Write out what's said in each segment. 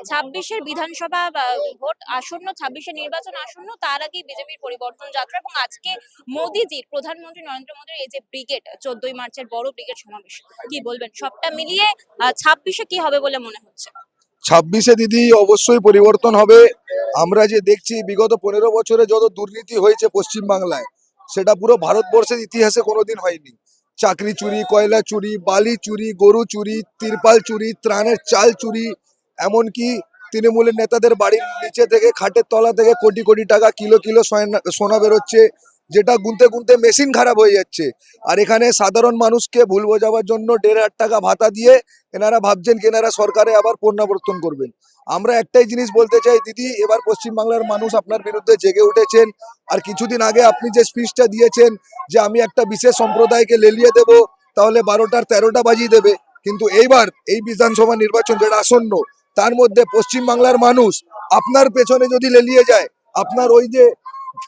ছাব্বিশের বিধানসভা ভোট আসন্ন, 26-এর নির্বাচন আসন্ন, তার আগে বিজেপির পরিবর্তন যাত্রা এবং আজকে মোদিজির, প্রধানমন্ত্রী নরেন্দ্র মোদীর এই যে ব্রিগেড, 14ই মার্চের বড় ব্রিগেড সমাবেশ, কি বলবেন সবটা মিলিয়ে 26-এ কি হবে বলে মনে হচ্ছে? 26-এ দিদি অবশ্যই পরিবর্তন হবে। আমরা যে দেখছি বিগত 15 বছরে যত দুর্নীতি হয়েছে পশ্চিম বাংলায়, সেটা পুরো ভারতবর্ষের ইতিহাসে কোনোদিন হয়নি। চাকরি চুরি, কয়লা চুরি, বালি চুরি, গরু চুরি, তিরপাল চুরি, ত্রাণের চাল চুরি, এমনকি তৃণমূলের নেতাদের বাড়ির নিচে থেকে, খাটের তলা থেকে কোটি কোটি টাকা, কিলো কিলো সোনা বেরোচ্ছে, যেটা গুনতে গুনতে মেশিন খারাপ হয়ে যাচ্ছে। আর এখানে সাধারণ মানুষকে ভুল বোঝাবার জন্য 1,500 টাকা ভাতা দিয়ে এনারা ভাবছেন কি এনারা সরকারে আবার পুনরাবর্তন করবেন। আমরা একটাই জিনিস বলতে চাই দিদি, এবার পশ্চিমবাংলার মানুষ আপনার বিরুদ্ধে জেগে উঠেছেন। আর কিছুদিন আগে আপনি যে স্পিচটা দিয়েছেন যে আমি একটা বিশেষ সম্প্রদায়কে লেলিয়ে দেব, তাহলে 12টার 13টা বাজিয়ে দেবে, কিন্তু এইবার এই বিধানসভা নির্বাচন যেটা আসন্ন, তার মধ্যে পশ্চিমবাংলার মানুষ আপনার পেছনে যদি লেলিয়ে যায়, আপনার ওই যে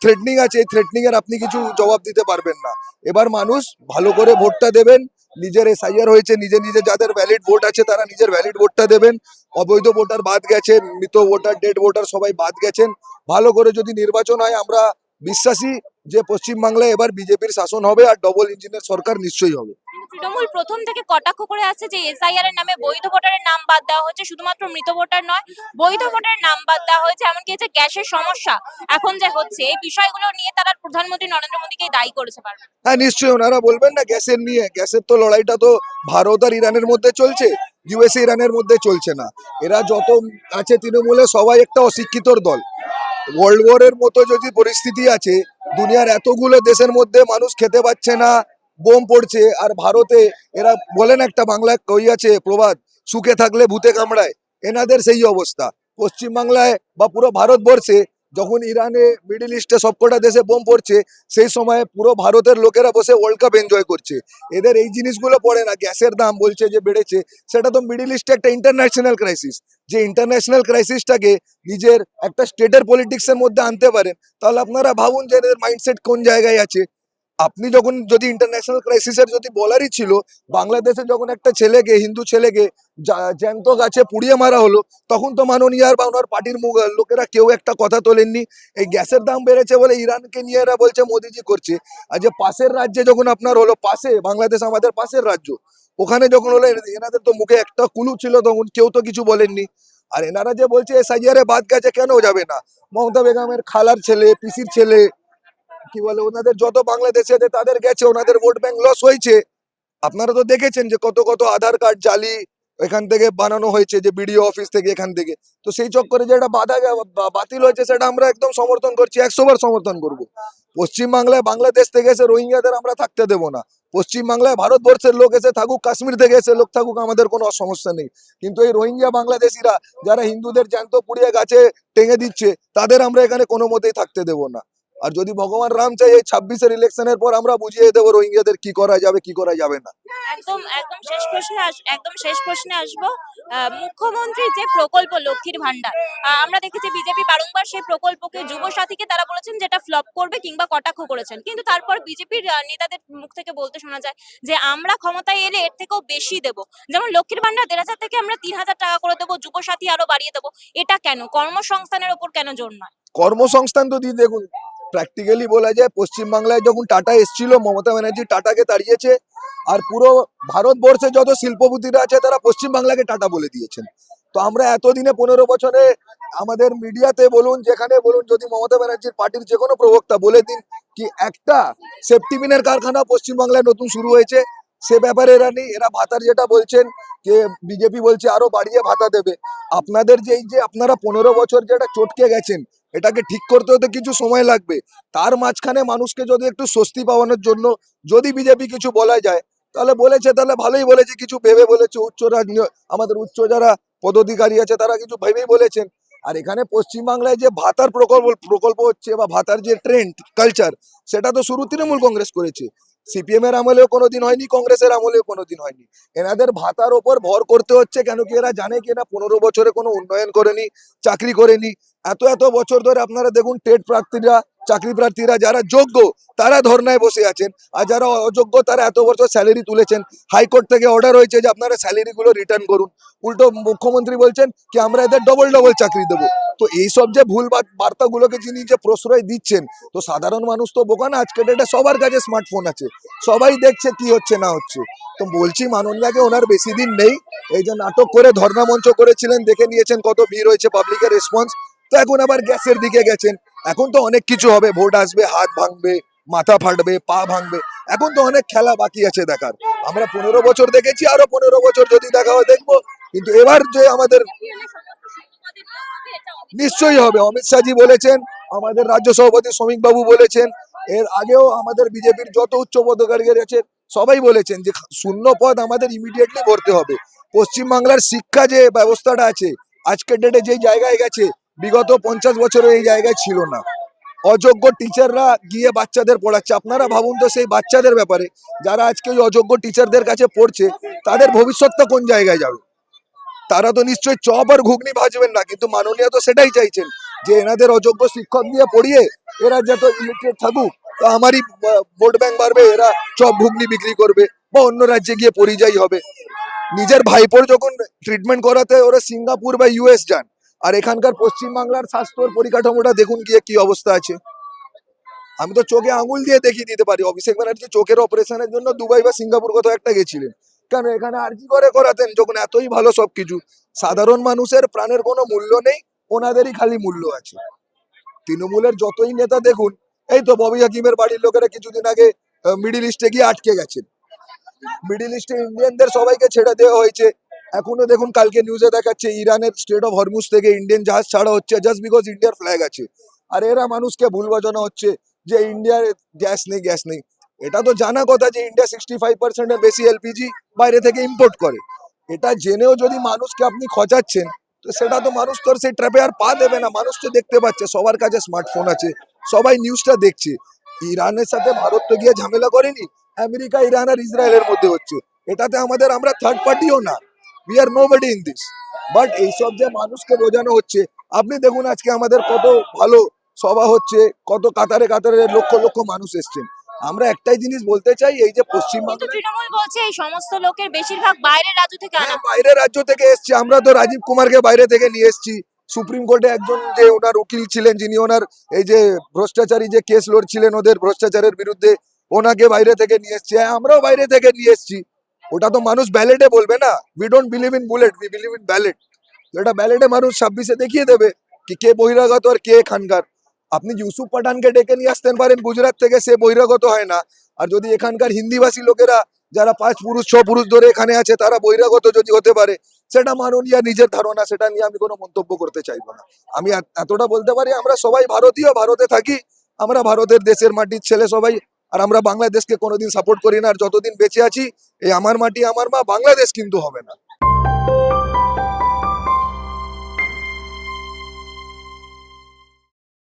থ্রেটনিং আছে, এই থ্রেটনিং এর আপনি কিছু জবাব দিতে পারবেন না। এবার মানুষ ভালো করে ভোটটা দেবেন। নিজের এসআইআর হয়েছে, নিজে নিজে যাদের ভ্যালিড ভোট আছে তারা নিজের ভ্যালিড ভোটটা দেবেন। অবৈধ ভোটার বাদ গেছে, মৃত ভোটার, ডেড ভোটার সবাই বাদ গেছেন। ভালো করে যদি নির্বাচন হয়, আমরা বিশ্বাসী যে পশ্চিমবাংলায় এবার বিজেপির শাসন হবে আর ডবল ইঞ্জিনের সরকার নিশ্চয়ই হবে। তৃণমূল প্রথম থেকে কটাক্ষ করে আসছে যে এসআইআর এর নামে বৈধ ভোটারের নাম বাদ দেওয়া হচ্ছে, শুধুমাত্র মৃত ভোটার নয়, বৈধ ভোটারের নাম বাদ দেওয়া হয়েছে, এমনকি এই যে গ্যাসের সমস্যা এখন যে হচ্ছে, এই বিষয়গুলো নিয়ে তারা প্রধানমন্ত্রী নরেন্দ্র মোদীকে দায়ী করেছে বারবার। হ্যাঁ নিশ্চয়ই, ওনারা বলবেন না গ্যাসের নিয়ে। গ্যাসের তো লড়াইটা তো ভারত আর ইরানের মধ্যে চলছে, ইউএসএ ইরানের মধ্যে চলছে না। এরা যত আছে তৃণমূলে সবাই একটা অশিক্ষিতর দল। ওয়ার্ল্ড ওয়ারের মতো যদি পরিস্থিতি আছে, দুনিয়ার এতগুলো দেশের মধ্যে মানুষ খেতে পাচ্ছে না, বোম পড়ছে, আর ভারতে এরা বলেন একটা বাংলায় কই আছে প্রবাদ, সুখে থাকলে ভূতে কামড়ায়, এনাদের সেই অবস্থা। পশ্চিমবাংলায় বা পুরো ভারতবর্ষে যখন ইরানে, মিডল ইস্টে সবকটা দেশে বোম পড়ছে, সেই সময় পুরো ভারতের লোকেরা বসে ওয়ার্ল্ড কাপ এনজয় করছে। এদের এই জিনিসগুলো পড়ে না। গ্যাসের দাম বলছে যে বেড়েছে, সেটা তো মিডল ইস্টে একটা ইন্টারন্যাশনাল ক্রাইসিস। যে ইন্টারন্যাশনাল ক্রাইসিসটাকে নিজের একটা স্টেটের পলিটিক্সের মধ্যে আনতে পারেন, তাহলে আপনারা ভাবুন যে এদের মাইন্ডসেট কোন জায়গায় আছে। আপনি যখন যদি ইন্টারন্যাশনাল ক্রাইসিসের যদি বলারই ছিল, বাংলাদেশে যখন একটা ছেলেকে, হিন্দু ছেলেকে জ্যান্ত গাছে পুড়িয়ে মারা হলো, তখন তো মাননীয় বা ওনার পার্টির লোকেরা কেউ একটা কথা তোলেননি। এই গ্যাসের দাম বেড়েছে বলে ইরানকে নিয়ে এরা বলছে মোদিজি করছে। আর যে পাশের রাজ্যে যখন আপনার হলো, পাশে বাংলাদেশ আমাদের পাশের রাজ্য, ওখানে যখন হলো এনাদের তো মুখে একটা কুলু ছিল, তখন কেউ তো কিছু বলেননি। আর এনারা যে বলছে এসআইআরে বাদ গেছে, কেন যাবে না? মমতা বেগমের খালার ছেলে, পিসির ছেলে, কি বলে, ওনাদের যত বাংলাদেশে তাদের গেছে, ওনাদের ভোট ব্যাংক লস হয়েছে। আপনারা তো দেখেছেন যে কত কত আধার কার্ড জালি এখান থেকে বানানো হয়েছে, যে বিডিও অফিস থেকে, এখান থেকে। তো সেই চক্করে যেটা বাতিল হয়েছে, সেটা আমরা একদম সমর্থন করছি, 100বার সমর্থন করব। পশ্চিমবাংলায় বাংলাদেশ থেকে এসে রোহিঙ্গাদের আমরা থাকতে দেবো না। পশ্চিমবাংলায় ভারতবর্ষের লোক এসে থাকুক, কাশ্মীর থেকে এসে লোক থাকুক, আমাদের কোনো সমস্যা নেই। কিন্তু এই রোহিঙ্গা বাংলাদেশিরা যারা হিন্দুদের জ্যান্ত পুড়িয়ে গাছে টেঙে দিচ্ছে, তাদের আমরা এখানে কোনো মতেই থাকতে দেবো না। আর যদি ভগবান রাম চাই, এই 26-এর ইলেকশনের পর আমরা বুঝিয়ে দেবো রোহিঙ্গাদের কি করা যাবে, কি করা যাবে না। একদম একদম শেষ প্রশ্নে আসবো। মুখ্যমন্ত্রীর যে প্রকল্প লক্ষ্মীর ভান্ডার, আমরা দেখেছি বিজেপি বারংবার সেই প্রকল্পকে, যুব সাথীকে তারা বলেছেন যেটা ফ্লপ করবে কিংবা কটাক্ষ করেছেন, কিন্তু তারপর বিজেপির নেতাদের মুখ থেকে বলতে শোনা যায় যে আমরা ক্ষমতায় এলে এর থেকেও বেশি দেব। যেমন লক্ষ্মীর ভান্ডার 1,500 থেকে আমরা 3,000 টাকা করে দেবো, যুব সাথী আরো বাড়িয়ে দেবো। এটা কেন? কর্মসংস্থানের ওপর কেন জোর নয়? কর্মসংস্থান তো দিয়ে দেখুন, প্র্যাকটিক্যালি বলা যায় পশ্চিমবাংলায় যখন টাটা এসেছিল, মমতা ব্যানার্জি টাটাকে তাড়িয়েছে। আর পুরো ভারতবর্ষে যত শিল্পপতিরা আছে তারা পশ্চিমবাংলাকে টাটা বলে দিয়েছেন। তো আমরা এতদিনে 15 বছরে আমাদের মিডিয়াতে বলুন, যেখানে বলুন, যদি মমতা ব্যানার্জির পার্টির যে কোনো প্রবক্তা বলে দিন কি একটা সেফটি পিনের কারখানা পশ্চিমবাংলায় নতুন শুরু হয়েছে, সে ব্যাপারে এরা নেই। এরা ভাতার যেটা বলছেন যে বিজেপি বলছে আরো বাড়িয়ে ভাতা দেবে। আপনাদের যে এই যে আপনারা 15 বছর যেটা চটকে গেছেন, এটাকে ঠিক করতে হতে কিছু সময় লাগবে। তার মাঝখানে মানুষকে যদি একটু স্বস্তি পাওয়ানোর জন্য যদি বিজেপি কিছু বলা যায়, তাহলে বলেছে, তাহলে ভালোই বলেছে, কিছু ভেবে বলেছে। আমাদের উচ্চ যারা পদাধিকারী আছে তারা কিছু ভেবেই বলেছেন। আর এখানে পশ্চিমবাংলায় যে ভাতার প্রকল্প হচ্ছে বা ভাতার যে ট্রেন্ড কালচার, সেটা তো শুরু তৃণমূল কংগ্রেস করেছে। সিপিএম এর আমলেও কোনোদিন হয়নি, কংগ্রেসের আমলেও কোনোদিন হয়নি। এনাদের ভাতার ওপর ভর করতে হচ্ছে কেন কি এরা জানে কি না 15 বছরে কোনো উন্নয়ন করেনি, চাকরি করেনি। এত এত বছর ধরে আপনারা দেখুন টেট প্রার্থীরা চাকরি প্রার্থীরা যারা যোগ্য তারা ধর্নায় বসে আছেন, আর যারা অযোগ্য তারা এত বছর স্যালারি তুলেছেন, হাইকোর্ট থেকে অর্ডার হয়েছে যে আপনারা স্যালারি গুলো রিটার্ন করুন, উল্টো মুখ্যমন্ত্রী বলছেন কি আমরা এদের ডবল ডবল চাকরি দেবো। তো এইসব যে ভুল বার্তাগুলোকে যিনি যে প্রশ্রয় দিচ্ছেন, তো সাধারণ মানুষ তো বোকা না, আজকে ডেটে সবার কাছে স্মার্টফোন আছে, সবাই দেখছে কি হচ্ছে না হচ্ছে। তো বলছি মাননীয়াকে, ওনার বেশি দিন নেই, এই যে নাটক করে ধর্ণা মঞ্চ করেছিলেন দেখে নিয়েছেন কত ভিড় হয়েছে, পাবলিকের রেসপন্স, তো এখন আবার গ্যাসের দিকে গেছেন। এখন তো অনেক কিছু হবে, ভোট আসবে, হাত ভাঙবে, মাথা ফাটবে, পা ভাঙবে, এখন তো অনেক খেলা বাকি আছে দেখার। আমরা 15 বছর দেখেছি, আরো 15 বছর যদি দেখা হয় দেখবো, কিন্তু এবার যে আমাদের নিশ্চয়ই হবে। অমিত শাহজি বলেছেন, আমাদের রাজ্য সভাপতি শ্রমিক বাবু বলেছেন, এর আগেও আমাদের বিজেপির যত উচ্চ পদাধিকারী আছে সবাই বলেছেন যে শূন্য পদ আমাদের ইমিডিয়েটলি ভরতে হবে। পশ্চিমবাংলার শিক্ষা যে ব্যবস্থাটা আছে আজকের ডেটে যেই জায়গায় গেছে, বিগত 50 বছরে এই জায়গায় ছিল না। অযোগ্য টিচাররা গিয়ে বাচ্চাদের পড়াচ্ছে। আপনারা ভাবুন তো সেই বাচ্চাদের ব্যাপারে, যারা আজকে ওই অযোগ্য টিচারদের কাছে পড়ছে, তাদের ভবিষ্যৎটা কোন জায়গায় যাবে? তারা তো নিশ্চয়ই চপ আর ঘুগনি ভাজবেন না, কিন্তু মাননীয় তো সেটাই চাইছেন যে এনাদের অযোগ্য শিক্ষক দিয়ে পড়িয়ে এরা যত ইলিটারেট থাকুক, তো আমারই ভোট ব্যাংক বাড়বে, এরা চপ ঘুগনি বিক্রি করবে বা অন্য রাজ্যে গিয়ে পরিযায়ী হবে। নিজের ভাইপোর যখন ট্রিটমেন্ট করাতে ওরা সিঙ্গাপুর বা ইউএস যান, আর এখানকার পশ্চিমবাংলার স্বাস্থ্য পরিকাঠামোটা দেখুন গিয়ে কি অবস্থা আছে। আমি তো চোখে আঙুল দিয়ে দেখিয়ে দিতে পারি, অভিষেক ব্যানার্জি চোখের অপারেশনের জন্য দুবাই বা সিঙ্গাপুর কোথাও একটা গেছিলেন, কেন এখানে আরজি করে করাতেন যখন এতই ভালো সবকিছু। সাধারণ মানুষের প্রাণের কোনো মূল্য নেই, ওনাদেরই খালি মূল্য আছে। তৃণমূলের যতই নেতা দেখুন, এই তো ববি হাকিমের বাড়ির লোকেরা কিছুদিন আগে মিডিল ইস্টে গিয়ে আটকে গেছেন, মিডিল ইস্টে ইন্ডিয়ানদের সবাইকে ছেড়ে দেওয়া হয়েছে। এখনো দেখুন কালকে নিউজে দেখাচ্ছে ইরানের স্টেট অফ হরমুজ থেকে ইন্ডিয়ান জাহাজ ছাড়া হচ্ছে জাস্ট বিকজ ইন্ডিয়ার ফ্ল্যাগ আছে। আর এরা মানুষকে ভুল বোঝানো হচ্ছে যে ইন্ডিয়ার গ্যাস নেই, গ্যাস নেই। এটা তো জানা কথা যে ইন্ডিয়া 65%-এর বেশি এলপিজি বাইরে থেকে ইম্পোর্ট করে। এটা জেনেও যদি মানুষকে আপনি খচাচ্ছেন, তো সেটা তো মানুষ তো আর সেই ট্র্যাপে আর পা দেবে না। মানুষ তো দেখতে পাচ্ছে, সবার কাছে স্মার্টফোন আছে, সবাই নিউজটা দেখছে। ইরানের সাথে ভারত তো গিয়ে ঝামেলা করেনি, আমেরিকা, ইরান আর ইসরায়েলের মধ্যে হচ্ছে। এটাতে আমরা থার্ড পার্টিও না, we are nobody in this. But এইসব যে মানুষকে বোঝানো হচ্ছে, আপনি দেখুন আজকে আমাদের কত ভালো সভা হচ্ছে, কত কাতারে কাতারে লক্ষ লক্ষ মানুষ এসছেন। আমরা একটাই জিনিস বলতে চাই, এই যে কিন্তু পশ্চিমবাংলা তৃণমূল বলছে এই সমস্ত লোকের বেশিরভাগ বাইরের রাজ্য থেকে আনা। বাইরের রাজ্য থেকে এসছে। আমরা তো রাজীব কুমারকে বাইরে থেকে নিয়ে এসেছি, সুপ্রিম কোর্টে একজন যে ওনার উকিল ছিলেন, যিনি ওনার এই যে ভ্রষ্টাচারী যে কেস লড়ছিলেন ওদের ভ্রষ্টাচারের বিরুদ্ধে, ওনাকে বাইরে থেকে নিয়ে এসছি। হ্যাঁ, আমরাও বাইরে থেকে নিয়ে এসছি। ওটা তো মানুষ ব্যালেটে বলবে না, we don't believe in bullet, we believe in ballot. এটা ব্যালেটে মানুষ 26-এ দেখিয়ে দেবে কি কে বহিরাগত আর কে এখানকার। আপনি ইউসুফ পাঠানকে ডেকে নিয়ে আসতেন পারেন গুজরাট থেকে, সে বহিরাগত হয় না। আর যদি এখানকার হিন্দিভাষী লোকেরা যারা 5 পুরুষ 6 পুরুষ ধরে এখানে আছে তারা বহিরাগত যদি হতে পারে, সেটা মাননীয় নিজের ধারণা, সেটা নিয়ে আমি কোনো মন্তব্য করতে চাইবো না। আমি এতটা বলতে পারি, আমরা সবাই ভারতীয়, ভারতে থাকি, আমরা ভারতের দেশের মাটির ছেলে সবাই। আর আমরা বাংলাদেশকে কোনোদিন সাপোর্ট করি না, আর যতদিন বেঁচে আছি এই আমার মাটি আমার মা বাংলাদেশ কিন্তু হবে না।